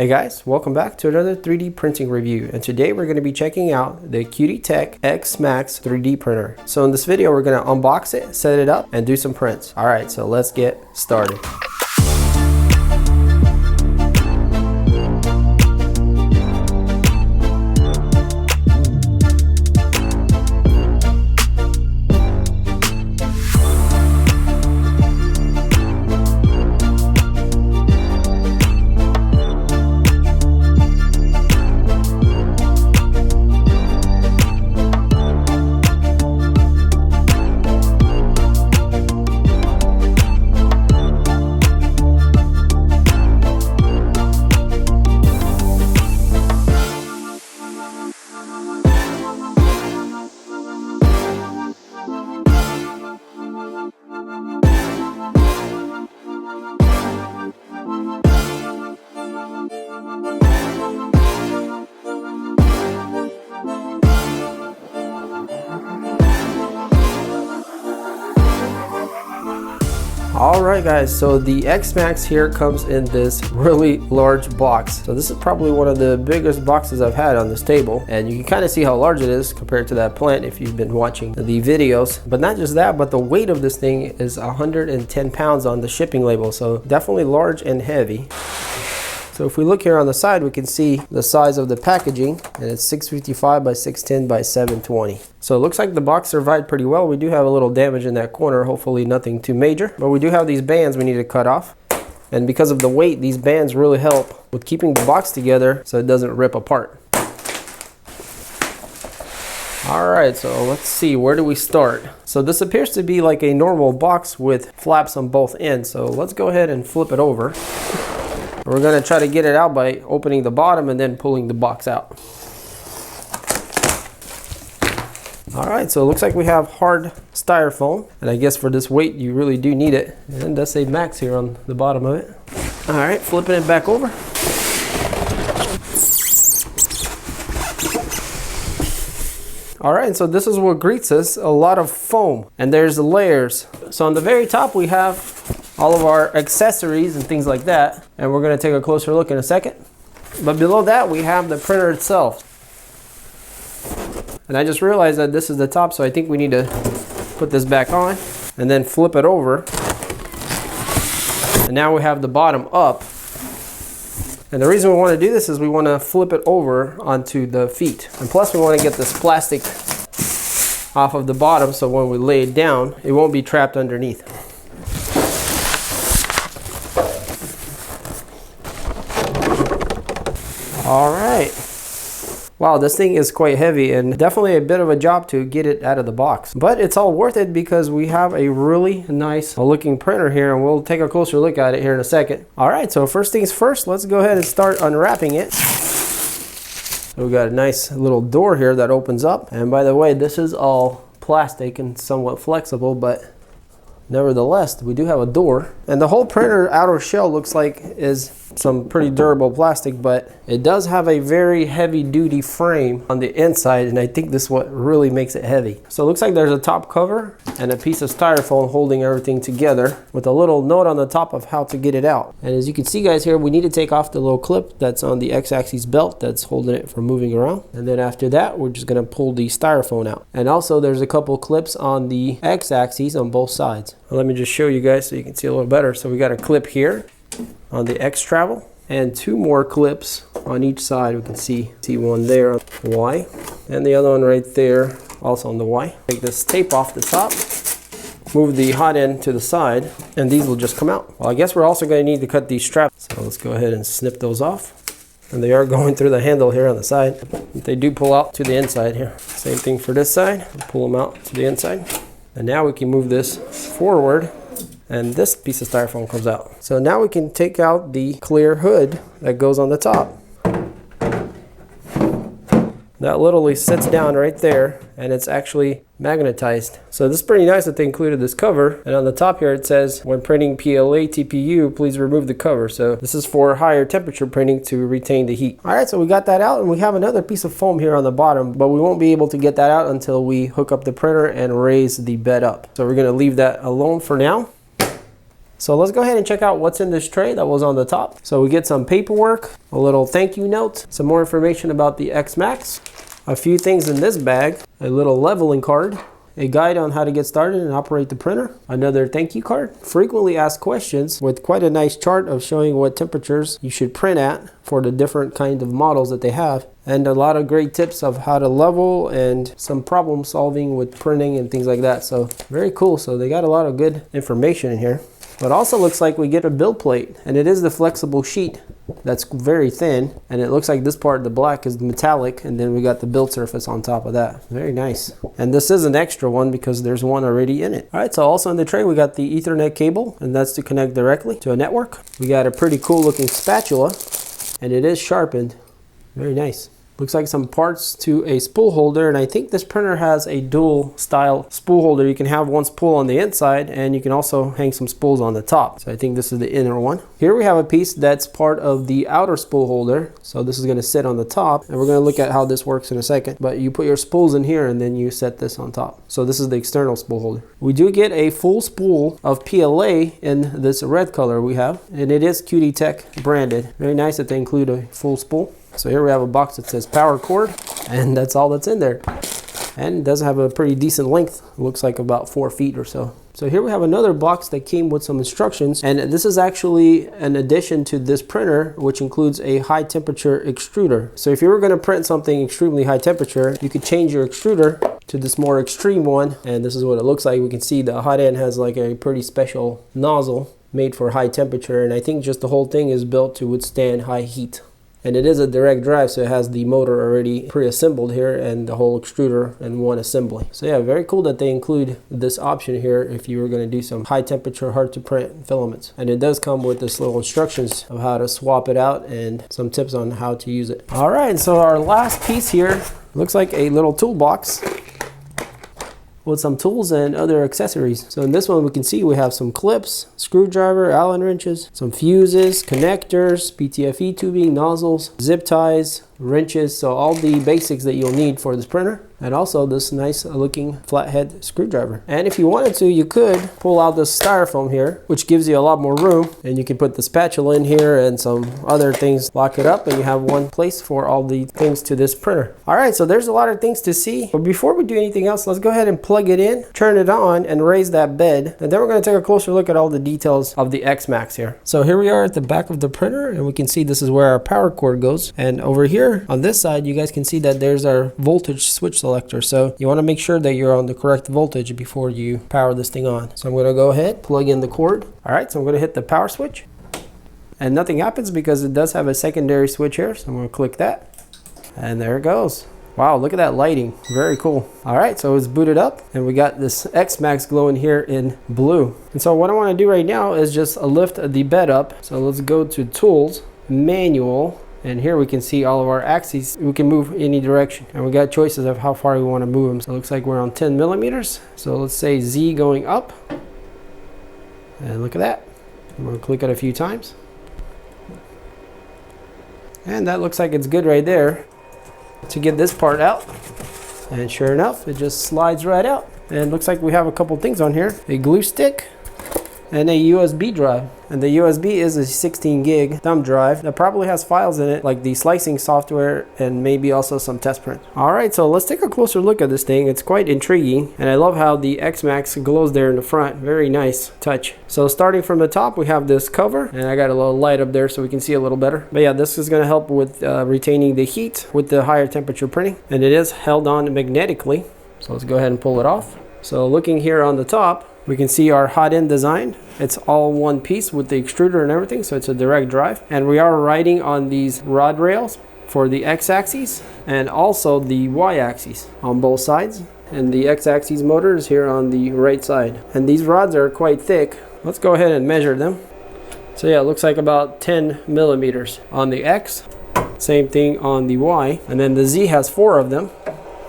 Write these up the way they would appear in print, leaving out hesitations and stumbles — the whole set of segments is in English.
Hey guys, welcome back to another 3D printing review, and today we're going to be checking out the Qidi Tech X Max 3D printer. So in this video we're going to unbox it, set it up, and do some prints. Alright, so let's get started. Alright guys, so the X Max here comes in this really large box. So this is probably one of the biggest boxes I've had on this table, and you can kind of see how large it is compared to that plant if you've been watching the videos. But not just that, but the weight of this thing is 110 pounds on the shipping label, so definitely large and heavy. So if we look here on the side, we can see the size of the packaging, and it's 655 by 610 by 720. So it looks like the box survived pretty well. We do have a little damage in that corner, hopefully nothing too major, but we do have these bands we need to cut off. And because of the weight, these bands really help with keeping the box together so it doesn't rip apart. Alright, so let's see, where do we start? So this appears to be like a normal box with flaps on both ends, so let's go ahead and flip it over. We're going to try to get it out by opening the bottom and then pulling the box out. Alright, so it looks like we have hard styrofoam, and I guess for this weight you really do need it. And it does say Max here on the bottom of it. Alright, flipping it back over. Alright, so this is what greets us, a lot of foam, and there's the layers. So on the very top we have all of our accessories and things like that, and we're going to take a closer look in a second. But below that we have the printer itself. And I just realized that this is the top, so I think we need to put this back on and then flip it over. And now we have the bottom up. And the reason we want to do this is we want to flip it over onto the feet. And plus we want to get this plastic off of the bottom so when we lay it down, it won't be trapped underneath. Alright. Wow, this thing is quite heavy and definitely a bit of a job to get it out of the box. But it's all worth it because we have a really nice looking printer here, and we'll take a closer look at it here in a second. Alright, so first things first, let's go ahead and start unwrapping it. So we got a nice little door here that opens up. And by the way, this is all plastic and somewhat flexible, but nevertheless, we do have a door. And the whole printer outer shell looks like is some pretty durable plastic, but it does have a very heavy duty frame on the inside, and I think this is what really makes it heavy. So it looks like there's a top cover and a piece of styrofoam holding everything together with a little note on the top of how to get it out. And as you can see guys here, we need to take off the little clip that's on the X-axis belt that's holding it from moving around. And then after that, we're just going to pull the styrofoam out. And also there's a couple clips on the X-axis on both sides. Well, let me just show you guys so you can see a little better. So we got a clip here on the X travel and two more clips on each side. We can see one there on the Y and the other one right there also on the Y. Take this tape off the top, move the hot end to the side, and these will just come out. Well, I guess we're also going to need to cut these straps, so let's go ahead and snip those off. And they are going through the handle here on the side. They do pull out to the inside here. Same thing for this side, pull them out to the inside. And now we can move this forward, and this piece of styrofoam comes out. So now we can take out the clear hood that goes on the top. That literally sits down right there, and it's actually magnetized. So this is pretty nice that they included this cover. And on the top here it says, when printing PLA TPU, please remove the cover. So this is for higher temperature printing to retain the heat. All right, so we got that out, and we have another piece of foam here on the bottom, but we won't be able to get that out until we hook up the printer and raise the bed up. So we're gonna leave that alone for now. So let's go ahead and check out what's in this tray that was on the top. So we get some paperwork, a little thank you note, some more information about the X-Max, a few things in this bag, a little leveling card, a guide on how to get started and operate the printer, another thank you card, frequently asked questions with quite a nice chart of showing what temperatures you should print at for the different kind of models that they have, and a lot of great tips of how to level and some problem solving with printing and things like that. So very cool. So they got a lot of good information in here. But also looks like we get a build plate, and it is the flexible sheet that's very thin, and it looks like this part, the black, is metallic, and then we got the build surface on top of that. Very nice. And this is an extra one because there's one already in it. All right, so also in the tray we got the Ethernet cable, and that's to connect directly to a network. We got a pretty cool looking spatula, and it is sharpened. Very nice. Looks like some parts to a spool holder, and I think this printer has a dual style spool holder. You can have one spool on the inside, and you can also hang some spools on the top. So I think this is the inner one. Here we have a piece that's part of the outer spool holder. So this is going to sit on the top, and we're going to look at how this works in a second. But you put your spools in here, and then you set this on top. So this is the external spool holder. We do get a full spool of PLA in this red color we have, and it is Qidi Tech branded. Very nice that they include a full spool. So here we have a box that says power cord, and that's all that's in there. And it does have a pretty decent length. It looks like about 4 feet or so. So here we have another box that came with some instructions, and this is actually an addition to this printer, which includes a high temperature extruder. So if you were going to print something extremely high temperature, you could change your extruder to this more extreme one, and this is what it looks like. We can see the hot end has like a pretty special nozzle made for high temperature, and I think just the whole thing is built to withstand high heat. And it is a direct drive, so it has the motor already pre-assembled here and the whole extruder in one assembly. So yeah, very cool that they include this option here if you were going to do some high temperature, hard to print filaments. And it does come with this little instructions of how to swap it out and some tips on how to use it. All right, so our last piece here looks like a little toolbox with some tools and other accessories. So in this one we can see we have some clips, screwdriver, Allen wrenches, some fuses, connectors, PTFE tubing, nozzles, zip ties, wrenches, so all the basics that you'll need for this printer, and also this nice looking flathead screwdriver. And if you wanted to, you could pull out this styrofoam here, which gives you a lot more room, and you can put the spatula in here and some other things, lock it up, and you have one place for all the things to this printer. All right, so there's a lot of things to see, but before we do anything else, let's go ahead and plug it in, turn it on, and raise that bed, and then we're going to take a closer look at all the details of the X-Max here. So here we are at the back of the printer, and we can see this is where our power cord goes, and over here on this side you guys can see that there's our voltage switch selector. So you want to make sure that you're on the correct voltage before you power this thing on. So I'm going to go ahead, plug in the cord. All right, so I'm going to hit the power switch, and nothing happens because it does have a secondary switch here. So I'm going to click that, and there it goes. Wow, look at that lighting. Very cool. All right, so it's booted up, and we got this X-Max glowing here in blue. And so what I want to do right now is just lift the bed up. So let's go to Tools, Manual, and here we can see all of our axes. We can move any direction, and we got choices of how far we want to move them. So it looks like we're on 10 millimeters. So let's say Z going up, and look at that. I'm going to click it a few times, and that looks like it's good right there to get this part out. And sure enough, it just slides right out. And looks like we have a couple things on here, a glue stick and a USB drive. And the USB is a 16 gig thumb drive that probably has files in it like the slicing software and maybe also some test prints. All right, so let's take a closer look at this thing. It's quite intriguing, and I love how the X-Max glows there in the front. Very nice touch. So starting from the top, we have this cover, and I got a little light up there so we can see a little better. But yeah, this is going to help with retaining the heat with the higher temperature printing, and it is held on magnetically. So let's go ahead and pull it off. So looking here on the top, we can see our hot end design. It's all one piece with the extruder and everything, so it's a direct drive. And we are riding on these rod rails for the X-axis and also the Y-axis on both sides. And the X-axis motor is here on the right side. And these rods are quite thick. Let's go ahead and measure them. So yeah, it looks like about 10 millimeters on the X. Same thing on the Y. And then the Z has 4 of them,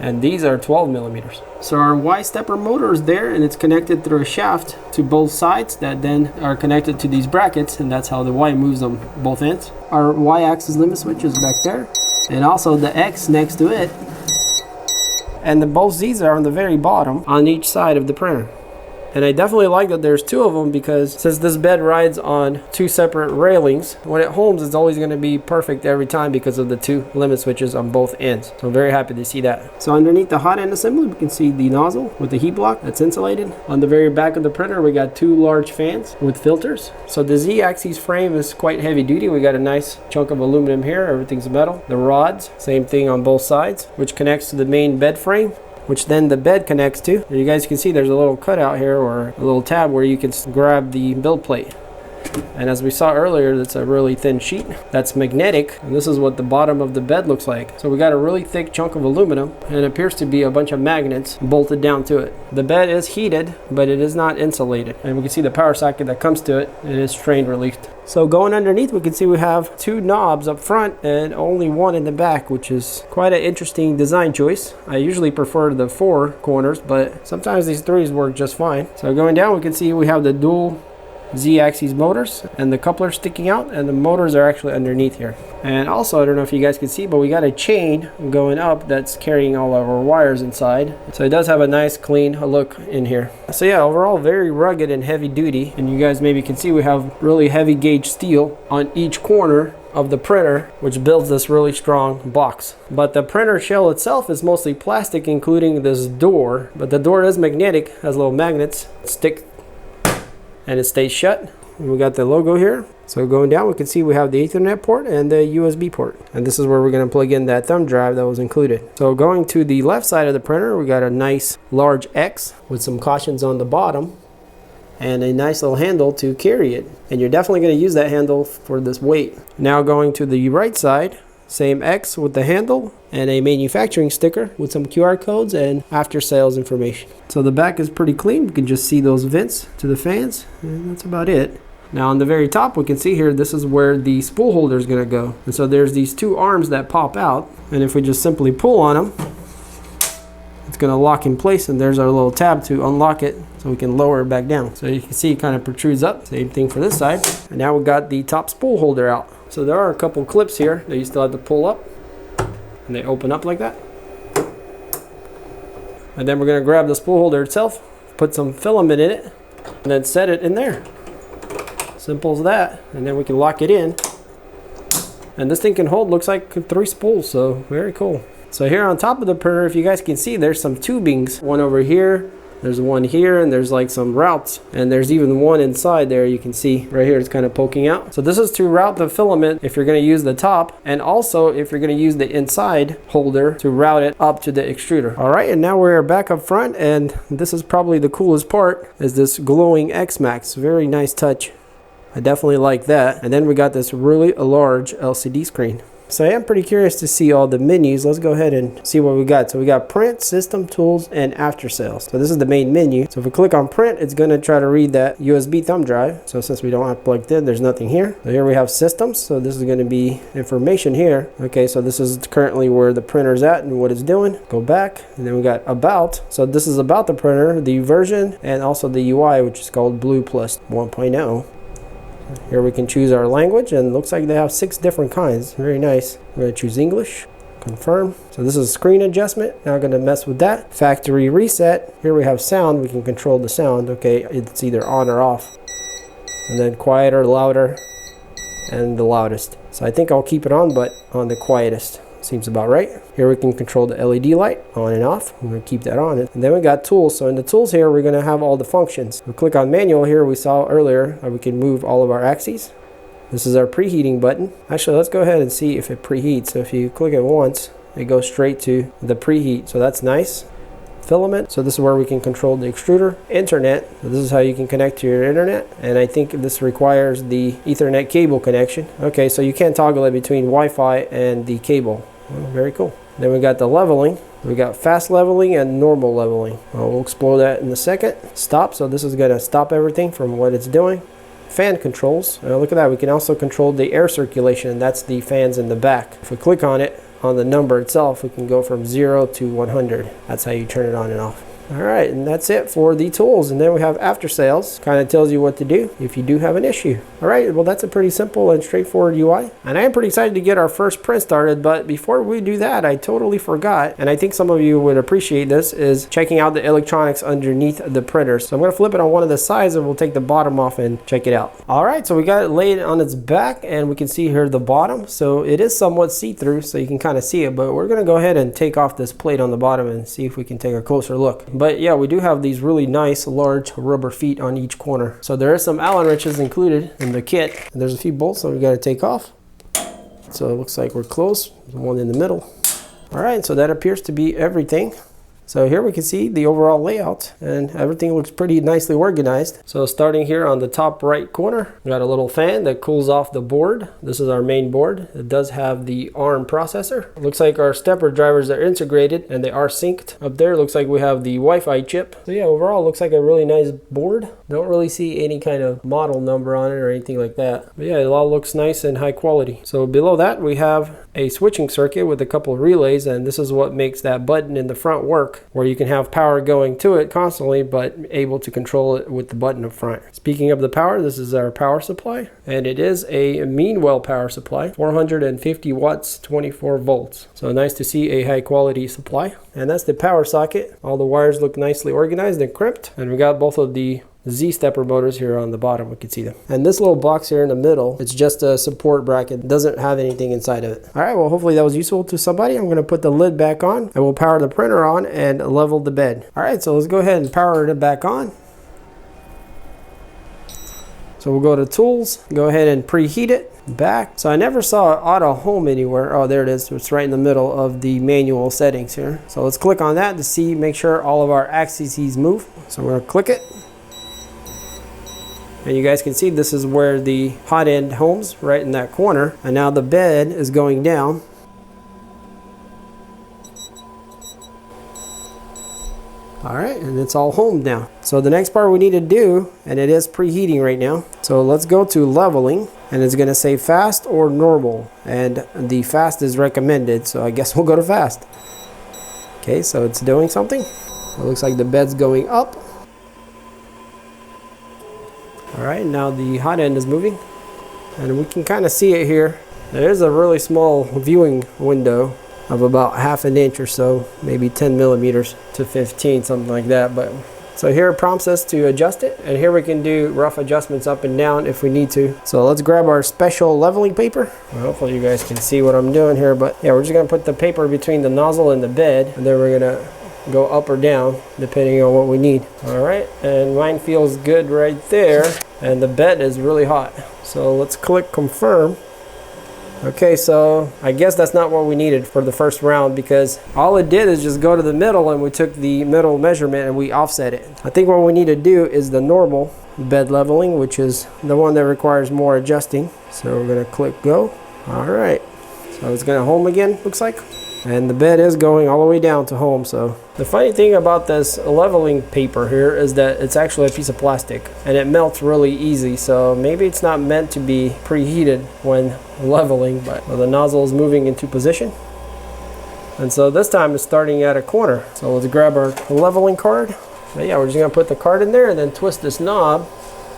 and these are 12 millimeters. So our Y stepper motor is there, and it's connected through a shaft to both sides that then are connected to these brackets, and that's how the Y moves on both ends. Our Y axis limit switch is back there, and also the X next to it. And both Z's are on the very bottom on each side of the printer. And I definitely like that there's two of them, because since this bed rides on two separate railings, when it homes it's always going to be perfect every time because of the two limit switches on both ends. So I'm very happy to see that. So underneath the hot end assembly, we can see the nozzle with the heat block that's insulated. On the very back of the printer, we got two large fans with filters. So the Z-axis frame is quite heavy duty. We got a nice chunk of aluminum here. Everything's metal. The rods, same thing on both sides, which connects to the main bed frame, which then the bed connects to. And you guys can see there's a little cutout here, or a little tab where you can grab the build plate. And as we saw earlier, that's a really thin sheet that's magnetic, and this is what the bottom of the bed looks like. So we got a really thick chunk of aluminum, and it appears to be a bunch of magnets bolted down to it. The bed is heated, but it is not insulated, and we can see the power socket that comes to it. It is strain released. So going underneath, we can see we have two knobs up front and only one in the back, which is quite an interesting design choice. I usually prefer the 4 corners, but sometimes these 3s work just fine. So going down, we can see we have the dual Z-axis motors and the coupler sticking out, and the motors are actually underneath here. And also, I don't know if you guys can see, but we got a chain going up that's carrying all of our wires inside. So it does have a nice clean look in here. So yeah, overall very rugged and heavy duty. And you guys maybe can see we have really heavy gauge steel on each corner of the printer, which builds this really strong box. But the printer shell itself is mostly plastic, including this door, but the door is magnetic, has little magnets, stick, and it stays shut. And we got the logo here. So going down, we can see we have the Ethernet port and the USB port, and this is where we're going to plug in that thumb drive that was included. So going to the left side of the printer, we got a nice large X with some cautions on the bottom and a nice little handle to carry it, and you're definitely going to use that handle for this weight. Now going to the right side, same X with the handle and a manufacturing sticker with some QR codes and after sales information. So the back is pretty clean. You can just see those vents to the fans, and that's about it. Now on the very top, we can see here, this is where the spool holder is going to go. And so there's these two arms that pop out, and if we just simply pull on them, it's going to lock in place, and there's our little tab to unlock it so we can lower it back down. So you can see it kind of protrudes up. Same thing for this side. And now we've got the top spool holder out. So there are a couple clips here that you still have to pull up, and they open up like that. And then we're going to grab the spool holder itself, put some filament in it, and then set it in there. Simple as that. And then we can lock it in. And this thing can hold, looks like 3 spools, so very cool. So here on top of the printer, if you guys can see, there's some tubings. One over here, there's one here, and there's like some routes. And there's even one inside there, you can see right here, it's kind of poking out. So this is to route the filament if you're going to use the top, and also if you're going to use the inside holder to route it up to the extruder. All right, and now we're back up front, and this is probably the coolest part, is this glowing X-Max. Very nice touch. I definitely like that. And then we got this really large LCD screen. So I am pretty curious to see all the menus. Let's go ahead and see what we got. So we got print, system, tools, and after sales. So this is the main menu. So if we click on print, it's going to try to read that USB thumb drive. So since we don't have plugged in, there's nothing here. So here we have systems. So this is going to be information here. Okay, so this is currently where the printer's at and what it's doing. Go back, and then we got about. So this is about the printer, the version, and also the UI, which is called Blue Plus 1.0. Here we can choose our language, and it looks like they have 6 different kinds. Very nice. We're going to choose English. Confirm. So this is screen adjustment. Now I'm going to mess with that. Factory reset. Here we have sound. We can control the sound. Okay, it's either on or off. And then quieter, louder, and the loudest. So I think I'll keep it on, but on the quietest. Seems about right. Here we can control the LED light on and off. I'm going to keep that on. And then we got tools. So in the tools here, we're going to have all the functions. We click on manual here. We saw earlier we can move all of our axes. This is our preheating button. Actually, let's go ahead and see if it preheats. So if you click it once, it goes straight to the preheat. So that's nice. Filament. So this is where we can control the extruder. Internet. So this is how you can connect to your internet. And I think this requires the Ethernet cable connection. Okay, so you can toggle it between Wi-Fi and the cable. Oh, very cool. Then we got the leveling. We got fast leveling and normal leveling. We'll explore that in a second. Stop. So this is going to stop everything from what it's doing. Fan controls. Look at that. We can also control the air circulation. That's the fans in the back. If we click on it, on the number itself, we can go from 0 to 100. That's how you turn it on and off. All right, and that's it for the tools. And then we have after sales, kind of tells you what to do if you do have an issue. All right, well, that's a pretty simple and straightforward UI. And I am pretty excited to get our first print started, but before we do that, I totally forgot, and I think some of you would appreciate this, is checking out the electronics underneath the printer. So I'm gonna flip it on one of the sides and we'll take the bottom off and check it out. All right, so we got it laid on its back and we can see here the bottom. So it is somewhat see-through, so you can kind of see it, but we're gonna go ahead and take off this plate on the bottom and see if we can take a closer look. But yeah, we do have these really nice large rubber feet on each corner. So there is some Allen wrenches included in the kit. And there's a few bolts that we got to take off. So it looks like we're close. There's one in the middle. All right, so that appears to be everything. So here we can see the overall layout and everything looks pretty nicely organized. So starting here on the top right corner, we got a little fan that cools off the board. This is our main board. It does have the ARM processor. It looks like our stepper drivers are integrated and they are synced. Up there looks like we have the Wi-Fi chip. So yeah, overall it looks like a really nice board. Don't really see any kind of model number on it or anything like that. But yeah, it all looks nice and high quality. So below that we have a switching circuit with a couple of relays, and this is what makes that button in the front work, where you can have power going to it constantly but able to control it with the button up front. Speaking of the power, this is our power supply, and it is a Meanwell power supply, 450 watts, 24 volts. So nice to see a high quality supply. And that's the power socket. All the wires look nicely organized and crimped, and we got both of the Z stepper motors here on the bottom. We can see them. And this little box here in the middle, it's just a support bracket. It doesn't have anything inside of it. All right, well, hopefully that was useful to somebody. I'm going to put the lid back on and we'll power the printer on and level the bed. All right, so let's go ahead and power it back on. So we'll go to tools, go ahead and preheat it back. So I never saw auto home anywhere. Oh, there it is. It's right in the middle of the manual settings here. So let's click on that to see, make sure all of our axes move. So we're going to click it. And you guys can see this is where the hot end homes, right in that corner. And now the bed is going down. All right, and it's all homed now. So the next part we need to do, and it is preheating right now. So let's go to leveling, and it's gonna say fast or normal. And the fast is recommended, so I guess we'll go to fast. Okay, so it's doing something. It looks like the bed's going up. All right, now the hot end is moving and we can kind of see it here. There's a really small viewing window of about ½ an inch or so, maybe 10 millimeters to 15, something like that. But so here it prompts us to adjust it, and here we can do rough adjustments up and down if we need to. So let's grab our special leveling paper. Well, hopefully you guys can see what I'm doing here, but yeah, we're just gonna put the paper between the nozzle and the bed, and then we're gonna go up or down depending on what we need. All right, and mine feels good right there, and the bed is really hot. So let's click confirm. Okay, so I guess that's not what we needed for the first round, because all it did is just go to the middle and we took the middle measurement and we offset it. I think what we need to do is the normal bed leveling, which is the one that requires more adjusting. So we're gonna click go. All right, so it's gonna home again, looks like. And the bed is going all the way down to home. So the funny thing about this leveling paper here is that it's actually a piece of plastic and it melts really easy. So maybe it's not meant to be preheated when leveling, but the nozzle is moving into position. And so this time it's starting at a corner. So let's grab our leveling card. But yeah, we're just gonna put the card in there and then twist this knob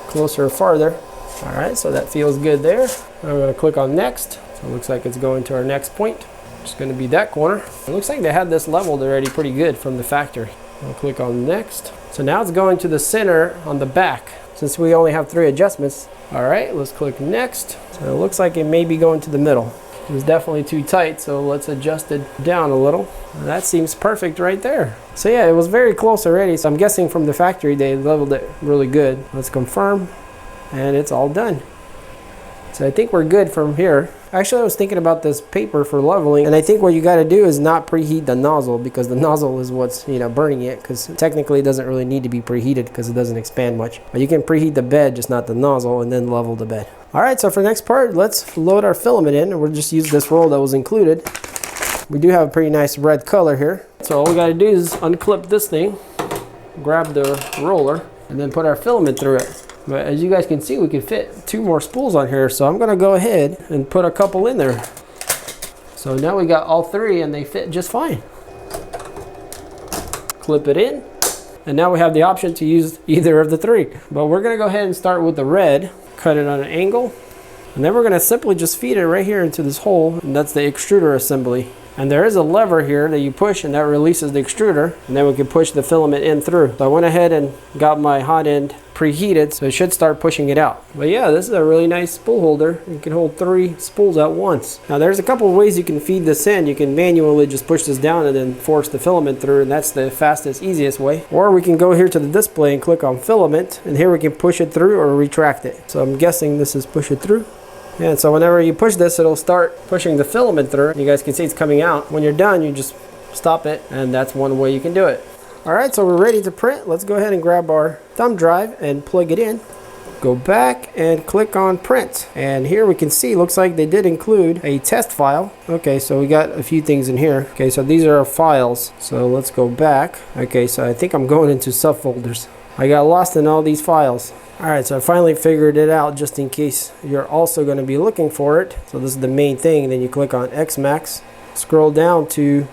closer or farther. All right, so that feels good there. I'm gonna click on next. So it looks like it's going to our next point. It's going to be that corner. It looks like they had this leveled already pretty good from the factory. I'll click on next. So now it's going to the center on the back, since we only have 3 adjustments. All right, let's click next. So it looks like it may be going to the middle. It's definitely too tight, so let's adjust it down a little. That seems perfect right there. So yeah, it was very close already. So I'm guessing from the factory they leveled it really good. Let's confirm, and it's all done. So I think we're good from here. Actually, I was thinking about this paper for leveling, and I think what you got to do is not preheat the nozzle, because the nozzle is what's burning it, because technically it doesn't really need to be preheated because it doesn't expand much. But you can preheat the bed, just not the nozzle, and then level the bed. All right, so for the next part, let's load our filament in, and we'll just use this roll that was included. We do have a pretty nice red color here. So all we got to do is unclip this thing, grab the roller, and then put our filament through it. But as you guys can see, we can fit 2 more spools on here, so I'm gonna go ahead and put a couple in there. So now we got all 3 and they fit just fine. Clip it in, And now we have the option to use either of the three. But we're gonna go ahead and start with the red, cut it on an angle. And then we're gonna simply just feed it right here into this hole, and that's the extruder assembly. And there is a lever here that you push and that releases the extruder, and then we can push the filament in through. So I went ahead and got my hot end preheated, so it should start pushing it out. But yeah, this is a really nice spool holder. You can hold 3 spools at once. Now there's a couple of ways you can feed this in. You can manually just push this down and then force the filament through, and that's the fastest, easiest way. Or we can go here to the display and click on filament, and here we can push it through or retract it. So I'm guessing this is push it through. And so whenever you push this, it'll start pushing the filament through. You guys can see it's coming out. When you're done, you just stop it, and that's one way you can do it. All right, so we're ready to print. Let's go ahead and grab our thumb drive and plug it in. Go back and click on print. And here we can see, looks like they did include a test file. Okay, so we got a few things in here. Okay, so these are our files. So let's go back. Okay, so I think I'm going into subfolders. I got lost in all these files. Alright, so I finally figured it out, just in case you're also going to be looking for it. So this is the main thing. Then you click on Xmax, scroll down to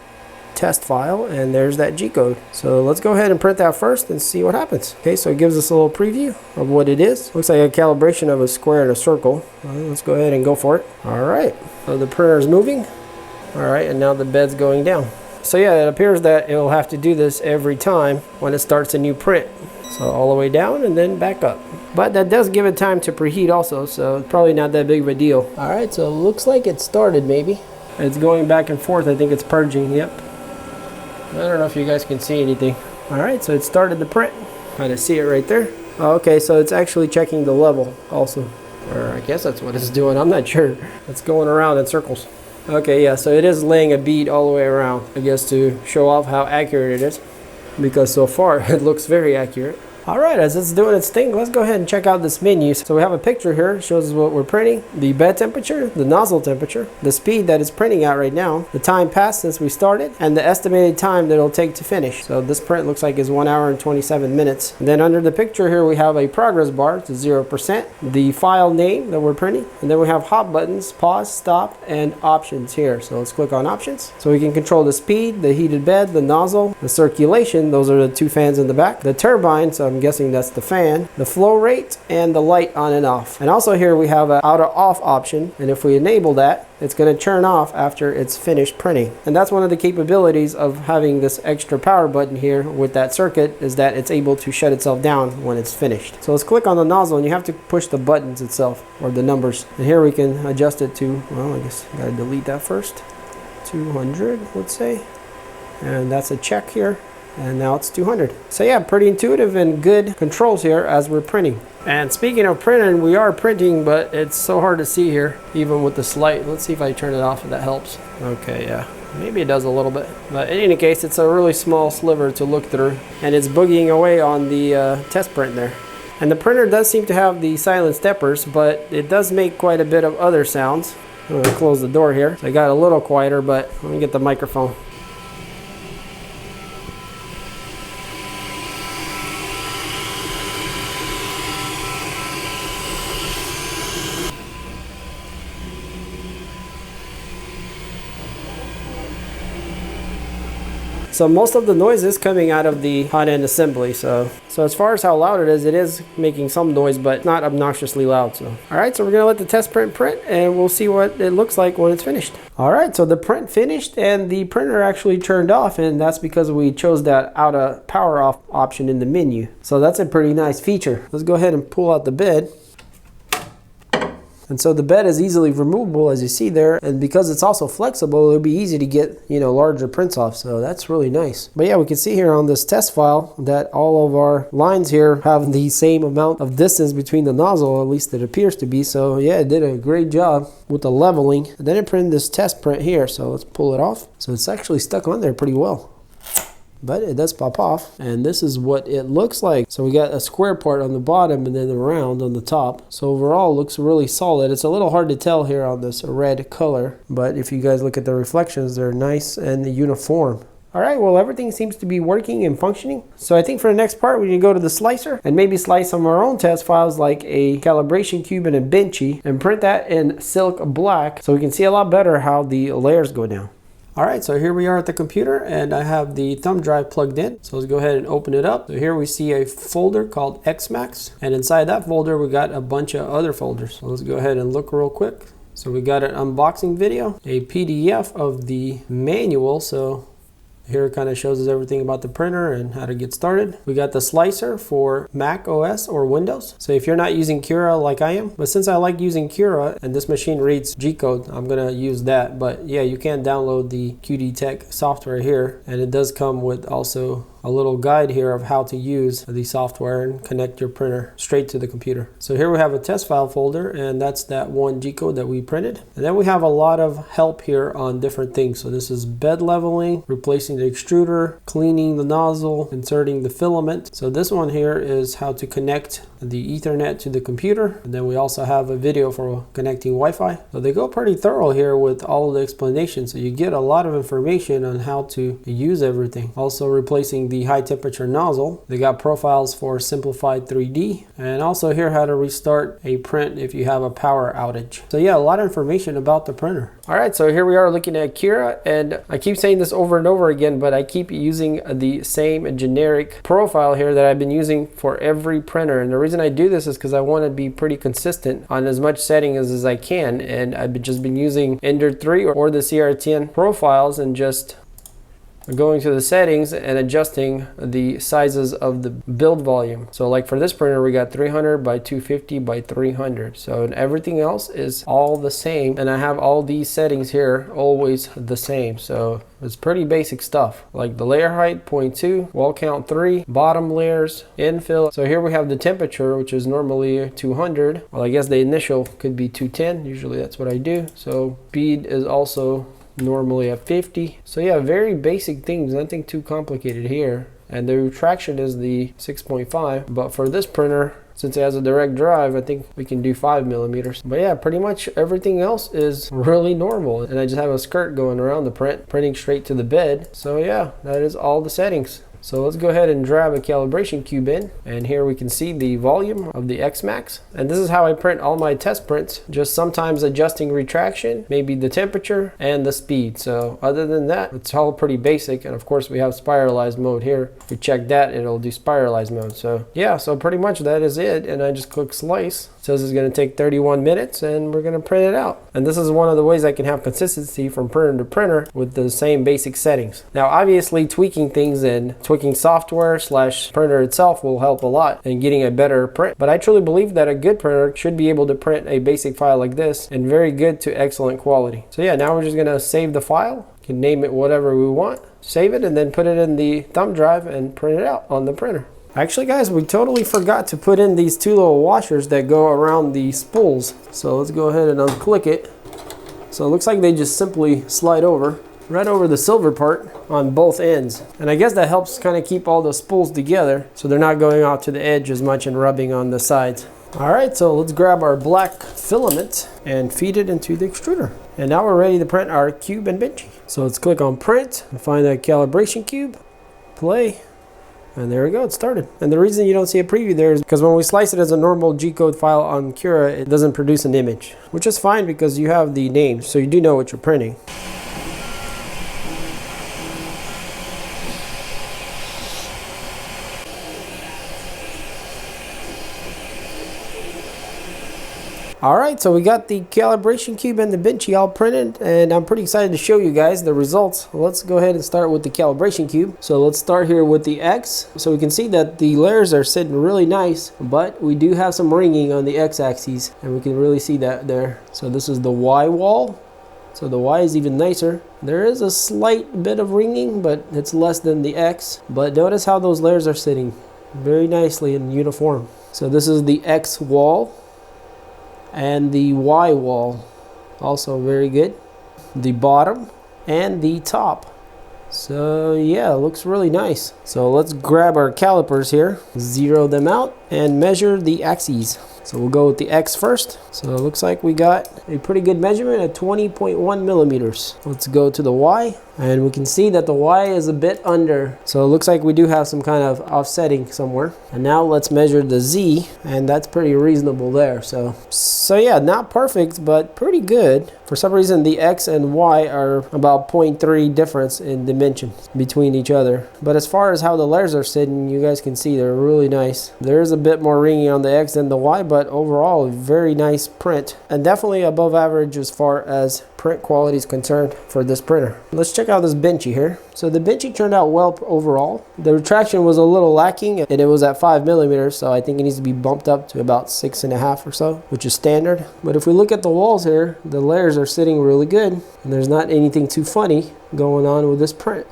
test file, and there's that G-code. So let's go ahead and print that first and see what happens. Okay, so it gives us a little preview of what it is. Looks like a calibration of a square and a circle. Let's go ahead and go for it. Alright, so the printer is moving. Alright, and now the bed's going down. So yeah, it appears that it will have to do this every time when it starts a new print. So all the way down and then back up. But that does give it time to preheat also, so it's probably not that big of a deal. Alright, so it looks like it started maybe. It's going back and forth. I think it's purging, yep. I don't know if you guys can see anything. Alright, so it started the print. Kind of see it right there. Oh, okay, so it's actually checking the level also. Or I guess that's what it's doing, I'm not sure. It's going around in circles. Okay, yeah, so it is laying a bead all the way around, I guess, to show off how accurate it is. Because so far it looks very accurate. Alright, as it's doing its thing, let's go ahead and check out this menu. So we have a picture here, it shows us what we're printing, the bed temperature, the nozzle temperature, the speed that it's printing at right now, the time passed since we started, and the estimated time that it'll take to finish. So this print looks like is 1 hour and 27 minutes. And then under the picture here we have a progress bar to 0%, the file name that we're printing, and then we have hot buttons, pause, stop, and options here. So let's click on options. So we can control the speed, the heated bed, the nozzle, the circulation, those are the 2 fans in the back, the turbine, so I'm guessing that's the fan, the flow rate, and the light on and off. And also here we have an auto off option, and if we enable that, it's going to turn off after it's finished printing. And that's one of the capabilities of having this extra power button here with that circuit, is that it's able to shut itself down when it's finished. So let's click on the nozzle, and you have to push the buttons itself, or the numbers. And here we can adjust it to, well, I guess I gotta delete that first. 200, let's say. And that's a check here. And now it's 200. So yeah, pretty intuitive and good controls here as we're printing. And speaking of printing, we are printing, but it's so hard to see here, even with this light. Let's see if I turn it off, if that helps. Okay, yeah, maybe it does a little bit. But in any case, it's a really small sliver to look through, and it's boogieing away on the test print there. And the printer does seem to have the silent steppers, but it does make quite a bit of other sounds. I'm gonna close the door here. So I got a little quieter, but let me get the microphone. So most of the noise is coming out of the hot end assembly. So as far as how loud it is making some noise, but not obnoxiously loud. So alright, so we're gonna let the test print and we'll see what it looks like when it's finished. Alright, so the print finished and the printer actually turned off, and that's because we chose that auto power off option in the menu. So that's a pretty nice feature. Let's go ahead and pull out the bed. And so the bed is easily removable, as you see there, and because it's also flexible, it'll be easy to get, you know, larger prints off. So that's really nice. But yeah, we can see here on this test file that all of our lines here have the same amount of distance between the nozzle, at least it appears to be. So yeah, it did a great job with the leveling. And then it printed this test print here, so let's pull it off. So it's actually stuck on there pretty well. But it does pop off, and this is what it looks like. So we got a square part on the bottom and then the round on the top. So overall, it looks really solid. It's a little hard to tell here on this red color, but if you guys look at the reflections, they're nice and uniform. Alright, well, everything seems to be working and functioning. So I think for the next part, we can go to the slicer and maybe slice some of our own test files, like a calibration cube and a benchy, and print that in silk black so we can see a lot better how the layers go down. All right, so here we are at the computer and I have the thumb drive plugged in. So let's go ahead and open it up. So here we see a folder called Xmax, and inside that folder we got a bunch of other folders. So let's go ahead and look real quick. So we got an unboxing video, a PDF of the manual. So here it kind of shows us everything about the printer and how to get started. We got the slicer for Mac OS or Windows. So if you're not using Cura like I am, but since I like using Cura and this machine reads G-code, I'm gonna use that. But yeah, you can download the Qidi Tech software here, and it does come with also a little guide here of how to use the software and connect your printer straight to the computer. So here we have a test file folder, and that's that one G-code that we printed. And then we have a lot of help here on different things. So this is bed leveling, replacing the extruder, cleaning the nozzle, inserting the filament. So this one here is how to connect the Ethernet to the computer. And then we also have a video for connecting Wi-Fi. So they go pretty thorough here with all of the explanations. So you get a lot of information on how to use everything. Also replacing the high temperature nozzle. They got profiles for simplified 3D, and also here how to restart a print if you have a power outage. So yeah, a lot of information about the printer. All right, so here we are looking at Cura, and I keep saying this over and over again, but I keep using the same generic profile here that I've been using for every printer. And the reason I do this is because I want to be pretty consistent on as much settings as I can, and I've just been using Ender 3 or the CR10 profiles and just going to the settings and adjusting the sizes of the build volume. So like for this printer, we got 300 by 250 by 300. So and everything else is all the same. And I have all these settings here always the same. So it's pretty basic stuff, like the layer height 0.2, wall count 3, bottom layers, infill. So here we have the temperature, which is normally 200. Well, I guess the initial could be 210. Usually that's what I do. So speed is also normally at 50. So yeah, very basic things, nothing too complicated here. And the retraction is the 6.5, but for this printer, since it has a direct drive, I think we can do 5mm. But yeah, pretty much everything else is really normal. And I just have a skirt going around the printing straight to the bed. So yeah, that is all the settings. So let's go ahead and drag a calibration cube in, and here we can see the volume of the Xmax. And this is how I print all my test prints, just sometimes adjusting retraction, maybe the temperature and the speed. So other than that, it's all pretty basic. And of course we have spiralized mode here. If we check that, it'll do spiralized mode. So yeah, so pretty much that is it. And I just click slice. It says it's going to take 31 minutes and we're going to print it out. And this is one of the ways I can have consistency from printer to printer with the same basic settings. Now obviously tweaking things and tweaking software / printer itself will help a lot in getting a better print. But I truly believe that a good printer should be able to print a basic file like this in very good to excellent quality. So yeah, now we're just going to save the file. Can name it whatever we want, save it, and then put it in the thumb drive and print it out on the printer. Actually guys, we totally forgot to put in these two little washers that go around the spools. So let's go ahead and unclick it. So it looks like they just simply slide over, right over the silver part on both ends. And I guess that helps kind of keep all the spools together so they're not going out to the edge as much and rubbing on the sides. All right, so let's grab our black filament and feed it into the extruder. And now we're ready to print our cube and benchy. So let's click on print and find that calibration cube, play. And there we go, it started. And the reason you don't see a preview there is because when we slice it as a normal G-code file on Cura, it doesn't produce an image, which is fine because you have the names, so you do know what you're printing. All right, so we got the calibration cube and the benchy all printed, and I'm pretty excited to show you guys the results. Let's go ahead and start with the calibration cube. So let's start here with the X. So we can see that the layers are sitting really nice, but we do have some ringing on the X axis, and we can really see that there. So this is the Y wall. So the Y is even nicer. There is a slight bit of ringing, but it's less than the X. But notice how those layers are sitting very nicely and uniform. So this is the X wall. And the Y wall, also very good. The bottom and the top. So yeah, it looks really nice. So let's grab our calipers here, zero them out, and measure the axes. So we'll go with the X first. So it looks like we got a pretty good measurement at 20.1 millimeters. Let's go to the Y, and we can see that the Y is a bit under. So it looks like we do have some kind of offsetting somewhere. And now let's measure the Z, and that's pretty reasonable there. So yeah, not perfect, but pretty good For some reason, the X and Y are about 0.3 difference in dimensions between each other. But as far as how the layers are sitting, you guys can see they're really nice. There is a bit more ringing on the X than the Y, but overall, very nice print. And definitely above average as far as print quality is concerned for this printer. Let's check out this benchy here. So the benchy turned out well overall. The retraction was a little lacking and it was at 5 millimeters, so I think it needs to be bumped up to about 6.5 or so, which is standard. But if we look at the walls here, the layers are sitting really good and there's not anything too funny going on with this print.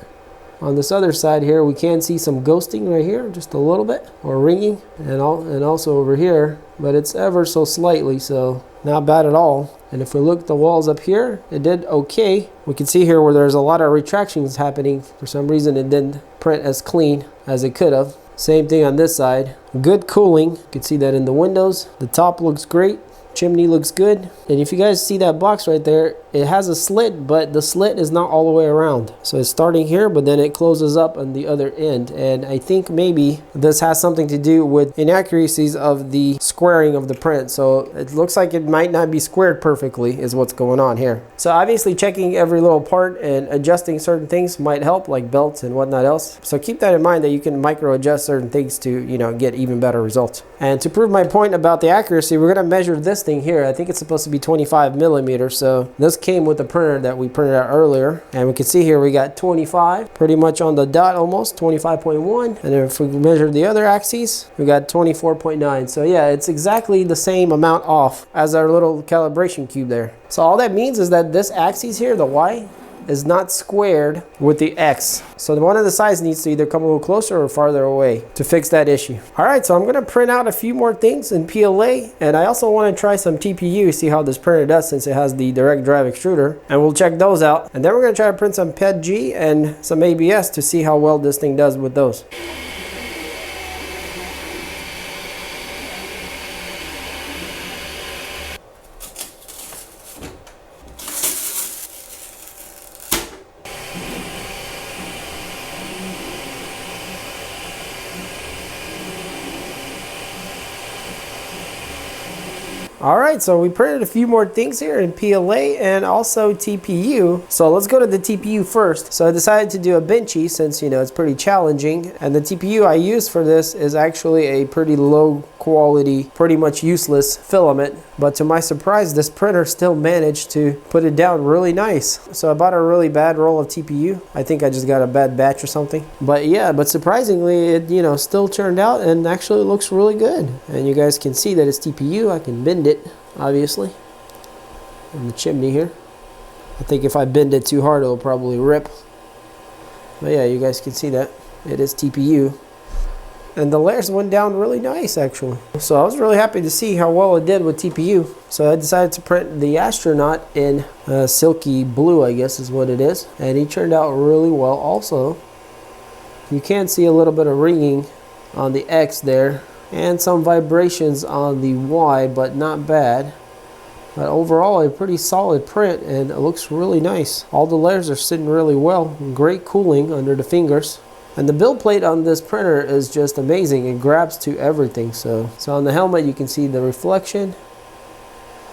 On this other side here, we can see some ghosting right here, just a little bit, or ringing, and also over here, but it's ever so slightly, so not bad at all. And if we look at the walls up here, it did okay. We can see here where there's a lot of retractions happening. For some reason, it didn't print as clean as it could have. Same thing on this side. Good cooling. You can see that in the windows. The top looks great. Chimney looks good. And if you guys see that box right there, it has a slit, but the slit is not all the way around. So it's starting here, but then it closes up on the other end. And I think maybe this has something to do with inaccuracies of the squaring of the print. So it looks like it might not be squared perfectly is what's going on here. So obviously checking every little part and adjusting certain things might help, like belts and whatnot else. So keep that in mind that you can micro adjust certain things to, you know, get even better results. And to prove my point about the accuracy, we're going to measure this thing here. I think it's supposed to be 25 millimeters. So this came with the printer that we printed out earlier, and we can see here we got 25, pretty much on the dot, almost 25.1. And if we measure the other axes, we got 24.9. So yeah, it's exactly the same amount off as our little calibration cube there. So all that means is that this axis here, the Y, is not squared with the X. So one of the sides needs to either come a little closer or farther away to fix that issue. All right, so I'm gonna print out a few more things in PLA, and I also wanna try some TPU, see how this printer does since it has the direct drive extruder, and we'll check those out. And then we're gonna try to print some PETG and some ABS to see how well this thing does with those. All right, so we printed a few more things here in PLA and also TPU. So let's go to the TPU first. So I decided to do a benchy since, you know, it's pretty challenging. And the TPU I used for this is actually a pretty low quality, pretty much useless filament. But to my surprise, this printer still managed to put it down really nice. So I bought a really bad roll of TPU. I think I just got a bad batch or something. But yeah, but surprisingly, it, you know, still turned out and actually looks really good. And you guys can see that it's TPU. I can bend it, obviously, in the chimney here. I think if I bend it too hard, it'll probably rip. But yeah, you guys can see that it is TPU. And the layers went down really nice, actually. So I was really happy to see how well it did with TPU. So I decided to print the astronaut in silky blue, I guess is what it is. And he turned out really well also. You can see a little bit of ringing on the X there, and some vibrations on the Y, but not bad. But overall, a pretty solid print, and it looks really nice. All the layers are sitting really well. Great cooling under the fingers. And the build plate on this printer is just amazing. It grabs to everything. So on the helmet, you can see the reflection.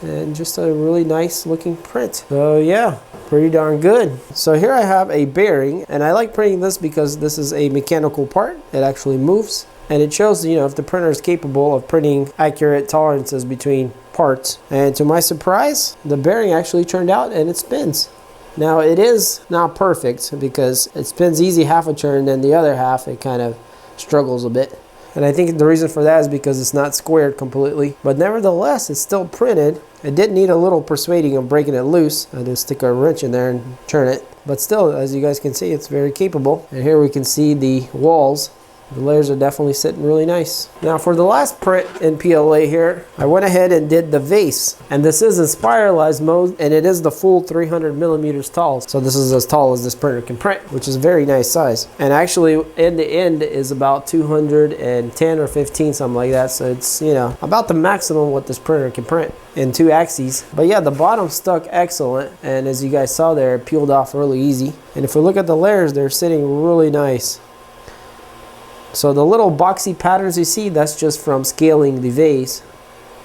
And just a really nice looking print. So yeah, pretty darn good. So here I have a bearing, and I like printing this because this is a mechanical part. It actually moves. And it shows, you know, if the printer is capable of printing accurate tolerances between parts. And to my surprise, the bearing actually turned out and it spins. Now it is not perfect because it spins easy half a turn, then the other half it kind of struggles a bit. And I think the reason for that is because it's not squared completely. But nevertheless, it's still printed. It did need a little persuading of breaking it loose. I just stick a wrench in there and turn it. But still, as you guys can see, it's very capable. And here we can see the walls. The layers are definitely sitting really nice. Now for the last print in PLA here, I went ahead and did the vase. And this is in spiralized mode, and it is the full 300 millimeters tall. So this is as tall as this printer can print, which is a very nice size. And actually, end to end is about 210 or 15, something like that. So it's, you know, about the maximum what this printer can print in 2 axes. But yeah, the bottom stuck excellent. And as you guys saw there, it peeled off really easy. And if we look at the layers, they're sitting really nice. So the little boxy patterns you see, that's just from scaling the vase.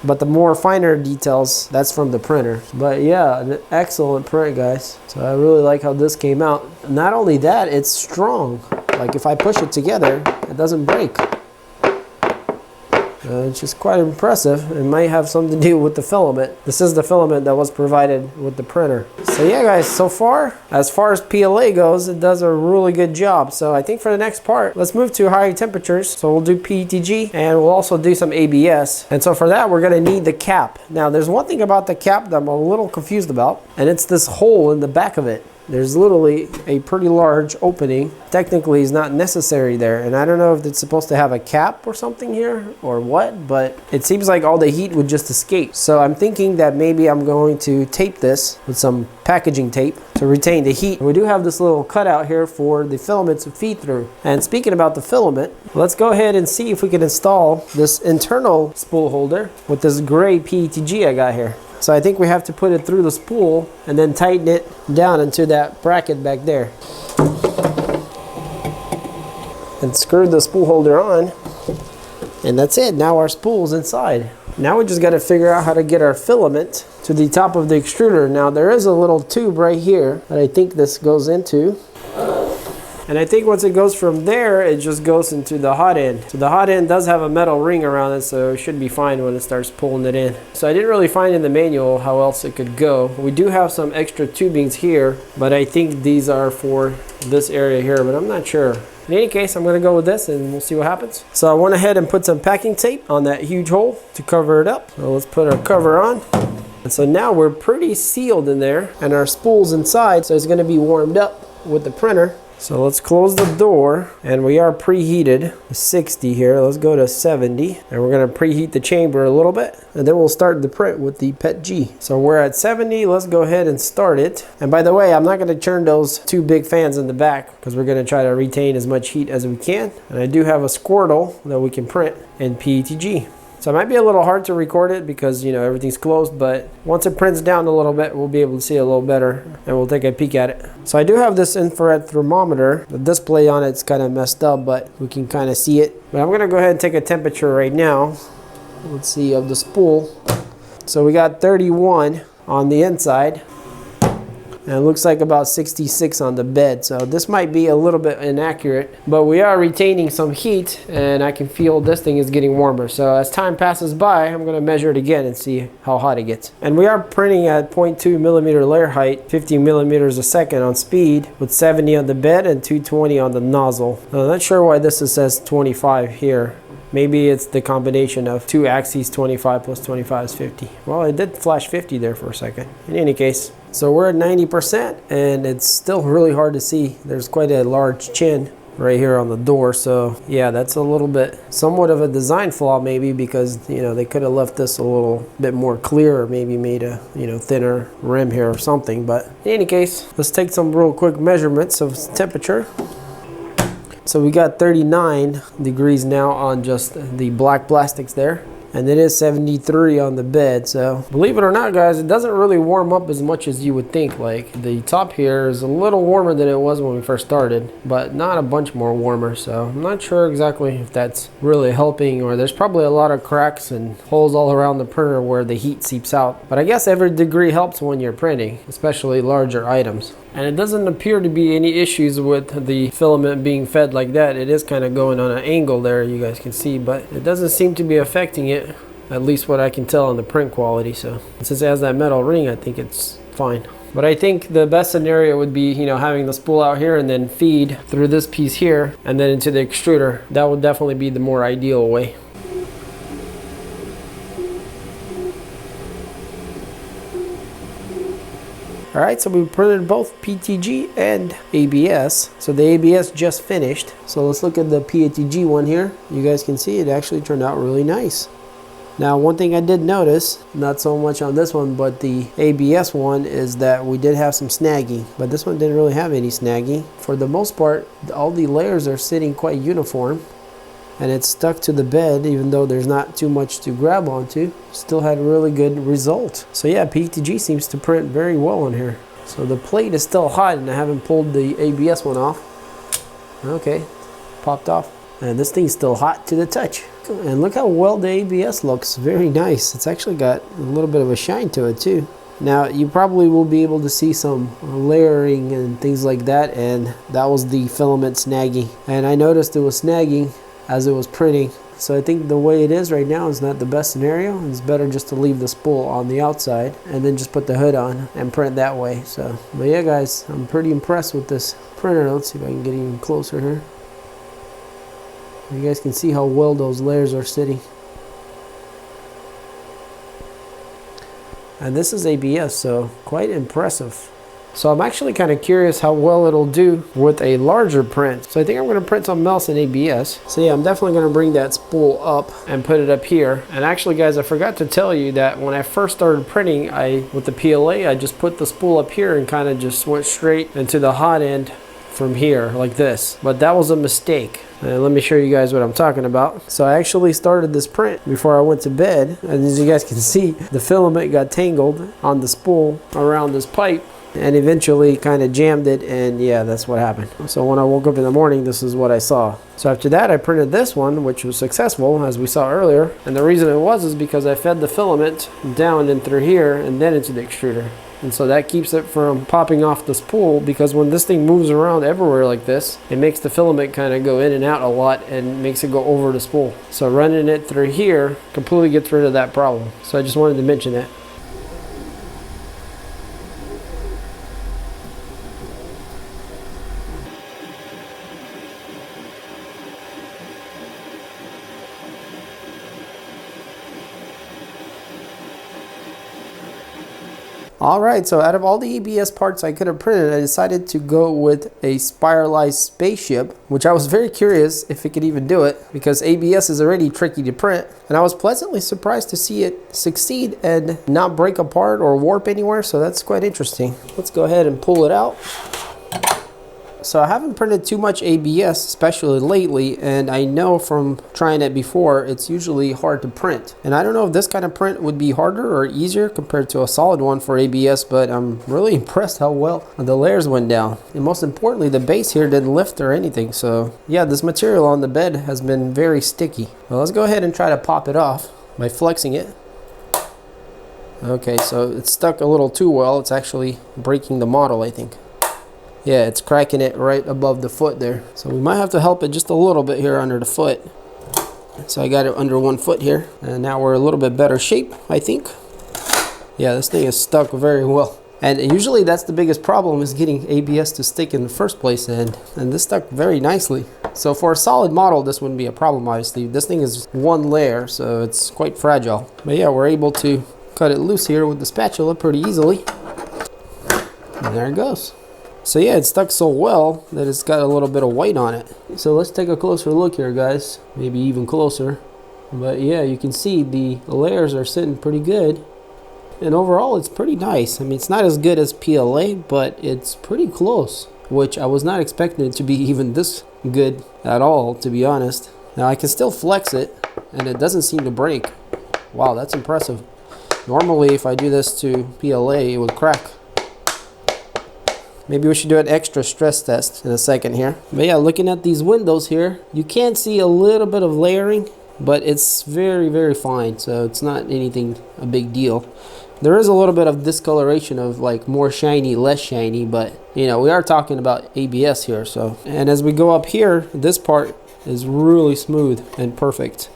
But the more finer details, that's from the printer. But yeah, an excellent print, guys. So I really like how this came out. Not only that, it's strong. Like if I push it together, it doesn't break. It's just quite impressive. It might have something to do with the filament. This is the filament that was provided with the printer. So yeah, guys, so far as PLA goes, it does a really good job. So I think for the next part, let's move to higher temperatures. So we'll do PETG and we'll also do some ABS. And so for that, we're gonna need the cap. Now there's one thing about the cap that I'm a little confused about, and it's this hole in the back of it. There's literally a pretty large opening. Technically, it's not necessary there. And I don't know if it's supposed to have a cap or something here or what, but it seems like all the heat would just escape. So I'm thinking that maybe I'm going to tape this with some packaging tape to retain the heat. We do have this little cutout here for the filament to feed through. And speaking about the filament, let's go ahead and see if we can install this internal spool holder with this gray PETG I got here. So I think we have to put it through the spool and then tighten it down into that bracket back there. And screw the spool holder on. And that's it. Now our spool's inside. Now we just got to figure out how to get our filament to the top of the extruder. Now there is a little tube right here that I think this goes into. And I think once it goes from there, it just goes into the hot end. So the hot end does have a metal ring around it, so it should be fine when it starts pulling it in. So I didn't really find in the manual how else it could go. We do have some extra tubings here, but I think these are for this area here, but I'm not sure. In any case, I'm going to go with this and we'll see what happens. So I went ahead and put some packing tape on that huge hole to cover it up. So let's put our cover on. And so now we're pretty sealed in there, and our spool's inside, so it's going to be warmed up with the printer. So let's close the door, and we are preheated 60 here. Let's go to 70, and we're going to preheat the chamber a little bit, and then we'll start the print with the PETG. So we're at 70. Let's go ahead and start it. And by the way, I'm not going to turn those two big fans in the back because we're going to try to retain as much heat as we can. And I do have a squirtle that we can print in PETG. So it might be a little hard to record it because, you know, everything's closed, but once it prints down a little bit, we'll be able to see it a little better, and we'll take a peek at it. So I do have this infrared thermometer. The display on it's kind of messed up, but we can kind of see it. But I'm going to go ahead and take a temperature right now. Let's see, of the spool. So we got 31 on the inside. And it looks like about 66 on the bed. So this might be a little bit inaccurate, but we are retaining some heat, and I can feel this thing is getting warmer. So as time passes by, I'm going to measure it again and see how hot it gets. And we are printing at 0.2 millimeter layer height, 50 millimeters a second on speed, with 70 on the bed and 220 on the nozzle. I'm not sure why this says 25 here. Maybe it's the combination of two axes, 25 plus 25 is 50. Well, it did flash 50 there for a second. In any case, so we're at 90%, and it's still really hard to see. There's quite a large chin right here on the door. So yeah, that's a little bit, somewhat of a design flaw maybe, because, you know, they could have left this a little bit more clear, or maybe made a, you know, thinner rim here or something. But in any case, let's take some real quick measurements of temperature. So we got 39 degrees now on just the black plastics there. And it is 73 on the bed. So believe it or not, guys, it doesn't really warm up as much as you would think. Like the top here is a little warmer than it was when we first started, but not a bunch more warmer. So I'm not sure exactly if that's really helping, or there's probably a lot of cracks and holes all around the printer where the heat seeps out. But I guess every degree helps when you're printing, especially larger items. And it doesn't appear to be any issues with the filament being fed like that. It is kind of going on an angle there, you guys can see, but it doesn't seem to be affecting it, at least what I can tell on the print quality. So since it has that metal ring, I think it's fine. But I think the best scenario would be, you know, having the spool out here and then feed through this piece here and then into the extruder. That would definitely be the more ideal way. Alright, so we printed both PETG and ABS. So the ABS just finished. So let's look at the PETG one here. You guys can see it actually turned out really nice. Now, one thing I did notice, not so much on this one, but the ABS one, is that we did have some snagging. But this one didn't really have any snagging. For the most part, all the layers are sitting quite uniform. And it's stuck to the bed, even though there's not too much to grab onto. Still had a really good result. So yeah, PETG seems to print very well on here. So the plate is still hot, and I haven't pulled the ABS one off. Okay, popped off. And this thing's still hot to the touch. And look how well the ABS looks. Very nice. It's actually got a little bit of a shine to it too. Now you probably will be able to see some layering and things like that, and that was the filament snagging. And I noticed it was snagging as it was printing. So I think the way it is right now is not the best scenario. It's better just to leave the spool on the outside and then just put the hood on and print that way. So, but yeah guys, I'm pretty impressed with this printer. Let's see if I can get even closer here. You guys can see how well those layers are sitting. And this is ABS, so quite impressive. So I'm actually kind of curious how well it'll do with a larger print. So I think I'm going to print something else in ABS. So yeah, I'm definitely going to bring that spool up and put it up here. And actually guys, I forgot to tell you that when I first started printing, with the PLA, I just put the spool up here and kind of just went straight into the hot end from here like this. But that was a mistake. Let me show you guys what I'm talking about. So I actually started this print before I went to bed. And as you guys can see, the filament got tangled on the spool around this pipe, and eventually kind of jammed it, and yeah, that's what happened. So when I woke up in the morning, this is what I saw. So after that, I printed this one, which was successful, as we saw earlier. And the reason it was is because I fed the filament down in through here and then into the extruder. And so that keeps it from popping off the spool, because when this thing moves around everywhere like this, it makes the filament kind of go in and out a lot and makes it go over the spool. So running it through here completely gets rid of that problem. So I just wanted to mention that. Alright, so out of all the ABS parts I could have printed, I decided to go with a spiralized spaceship, which I was very curious if it could even do it, because ABS is already tricky to print, and I was pleasantly surprised to see it succeed and not break apart or warp anywhere, so that's quite interesting. Let's go ahead and pull it out. So I haven't printed too much ABS, especially lately, and I know from trying it before, it's usually hard to print. And I don't know if this kind of print would be harder or easier compared to a solid one for ABS, but I'm really impressed how well the layers went down. And most importantly, the base here didn't lift or anything. So yeah, this material on the bed has been very sticky. Well, let's go ahead and try to pop it off by flexing it. Okay, so it's stuck a little too well. It's actually breaking the model, I think. Yeah, it's cracking it right above the foot there. So we might have to help it just a little bit here under the foot. So I got it under one foot here. And now we're a little bit better shape, I think. Yeah, this thing is stuck very well. And usually that's the biggest problem, is getting ABS to stick in the first place. And this stuck very nicely. So for a solid model, this wouldn't be a problem, obviously. This thing is one layer, so it's quite fragile. But yeah, we're able to cut it loose here with the spatula pretty easily. And there it goes. So yeah, it's stuck so well that it's got a little bit of weight on it. So let's take a closer look here, guys. Maybe even closer. But yeah, you can see the layers are sitting pretty good. And overall, it's pretty nice. I mean, it's not as good as PLA, but it's pretty close, which I was not expecting it to be even this good at all, to be honest. Now I can still flex it, and it doesn't seem to break. Wow, that's impressive. Normally, if I do this to PLA, it would crack. Maybe we should do an extra stress test in a second here. But yeah, looking at these windows here, you can see a little bit of layering, but it's very, very fine. So it's not anything a big deal. There is a little bit of discoloration of like more shiny, less shiny, but you know, we are talking about ABS here. So, and as we go up here, this part is really smooth and perfect.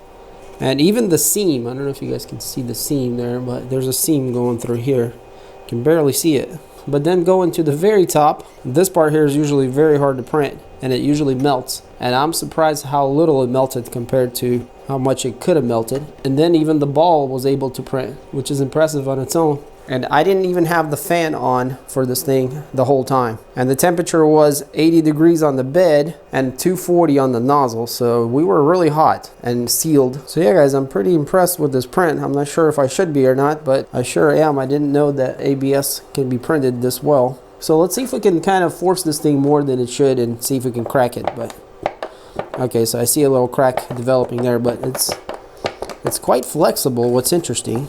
And even the seam, I don't know if you guys can see the seam there, but there's a seam going through here. You can barely see it. But then going to the very top, this part here is usually very hard to print, and it usually melts. And I'm surprised how little it melted compared to how much it could have melted. And then even the ball was able to print, which is impressive on its own. And I didn't even have the fan on for this thing the whole time. And the temperature was 80 degrees on the bed and 240 on the nozzle. So we were really hot and sealed. So yeah, guys, I'm pretty impressed with this print. I'm not sure if I should be or not, but I sure am. I didn't know that ABS can be printed this well. So let's see if we can kind of force this thing more than it should and see if we can crack it. But okay, so I see a little crack developing there, but it's quite flexible. What's interesting,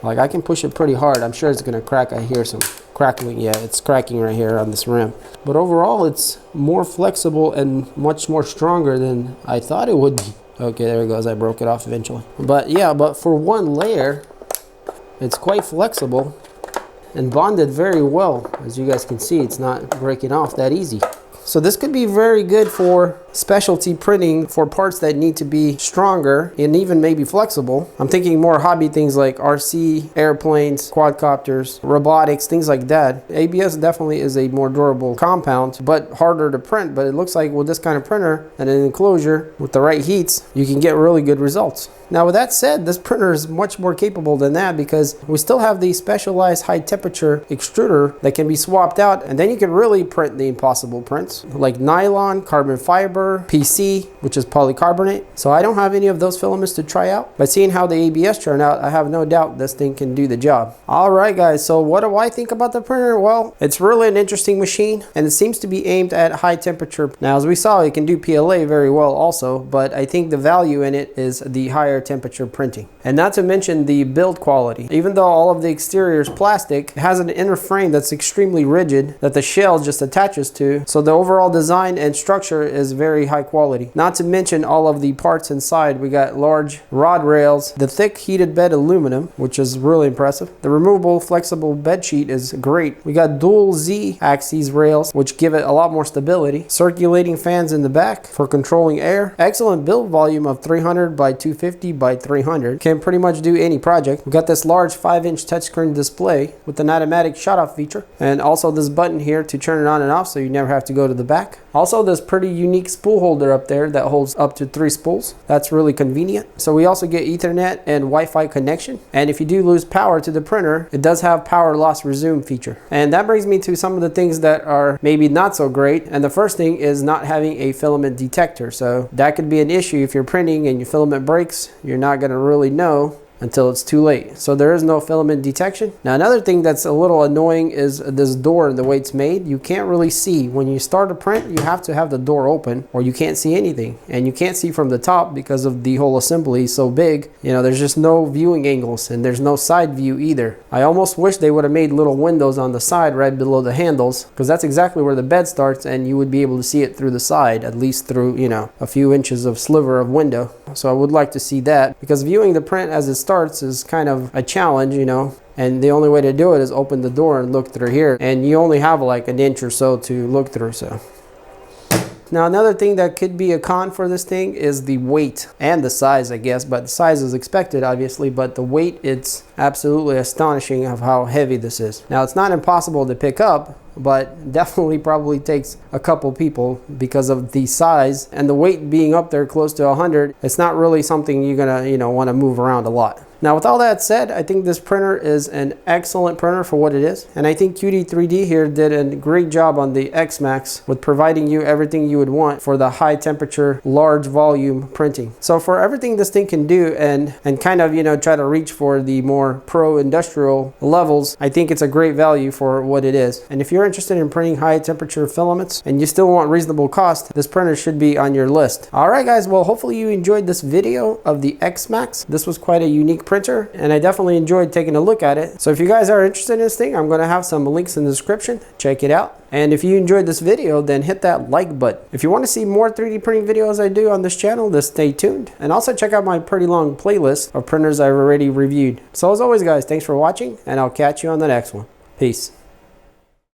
like I can push it pretty hard. I'm sure it's gonna crack. I hear some crackling. Yeah, it's cracking right here on this rim. but overall it's more flexible and much more stronger than I thought it would be. Okay, there it goes. I broke it off eventually. But yeah, but for one layer, it's quite flexible and bonded very well. As you guys can see, it's not breaking off that easy. So this could be very good for specialty printing for parts that need to be stronger and even maybe flexible. I'm thinking more hobby things like RC, airplanes, quadcopters, robotics, things like that. ABS definitely is a more durable compound, but harder to print. But it looks like with this kind of printer and an enclosure with the right heats, you can get really good results. Now with that said, this printer is much more capable than that because we still have the specialized high temperature extruder that can be swapped out, and then you can really print the impossible prints like nylon, carbon fiber, PC, which is polycarbonate. So I don't have any of those filaments to try out, but seeing how the ABS turned out, I have no doubt this thing can do the job. All right guys, so what do I think about the printer? Well, it's really an interesting machine and it seems to be aimed at high temperature. Now as we saw, it can do PLA very well also, but I think the value in it is the higher temperature printing. And not to mention the build quality. Even though all of the exterior is plastic, it has an inner frame that's extremely rigid that the shell just attaches to. So the overall design and structure is very high quality. Not to mention all of the parts inside. We got large rod rails, the thick heated bed aluminum, which is really impressive. The removable flexible bed sheet is great. We got dual Z axis rails, which give it a lot more stability. Circulating fans in the back for controlling air. Excellent build volume of 300 by 250 by 300. Can pretty much do any project. We got this large 5-inch touchscreen display with an automatic shut-off feature, and also this button here to turn it on and off so you never have to go to the back. Also this pretty unique spool holder up there that holds up to 3 spools. That's really convenient. So we also get Ethernet and Wi-Fi connection, and if you do lose power to the printer, it does have power loss resume feature. And that brings me to some of the things that are maybe not so great, and the first thing is not having a filament detector. So that could be an issue if you're printing and your filament breaks. You're not going to really know until it's too late. So there is no filament detection. Now another thing that's a little annoying is this door and the way it's made. You can't really see. When you start a print, you have to have the door open or you can't see anything. And you can't see from the top because of the whole assembly so big. You know, there's just no viewing angles and there's no side view either. I almost wish they would have made little windows on the side right below the handles, because that's exactly where the bed starts and you would be able to see it through the side, at least through, you know, a few inches of sliver of window. So I would like to see that, because viewing the print as it starts is kind of a challenge, you know, and the only way to do it is open the door and look through here, and you only have like an inch or so to look through. So now another thing that could be a con for this thing is the weight and the size, I guess, but the size is expected obviously, but the weight, it's absolutely astonishing of how heavy this is. Now it's not impossible to pick up, but definitely probably takes a couple people because of the size and the weight being up there close to 100. It's not really something you're gonna, you know, want to move around a lot. Now with all that said, I think this printer is an excellent printer for what it is, and I think Qidi 3D here did a great job on the X-Max with providing you everything you would want for the high temperature, large volume printing. So for everything this thing can do and kind of, you know, try to reach for the more pro industrial levels, I think it's a great value for what it is. And if you're interested in printing high temperature filaments and you still want reasonable cost, this printer should be on your list. All right guys, well hopefully you enjoyed this video of the X-Max. This was quite a unique printer and I definitely enjoyed taking a look at it. So if you guys are interested in this thing, I'm going to have some links in the description. Check it out. And if you enjoyed this video, then hit that like button. If you want to see more 3D printing videos I do on this channel, then stay tuned. And also check out my pretty long playlist of printers I've already reviewed. So as always guys, thanks for watching and I'll catch you on the next one. Peace.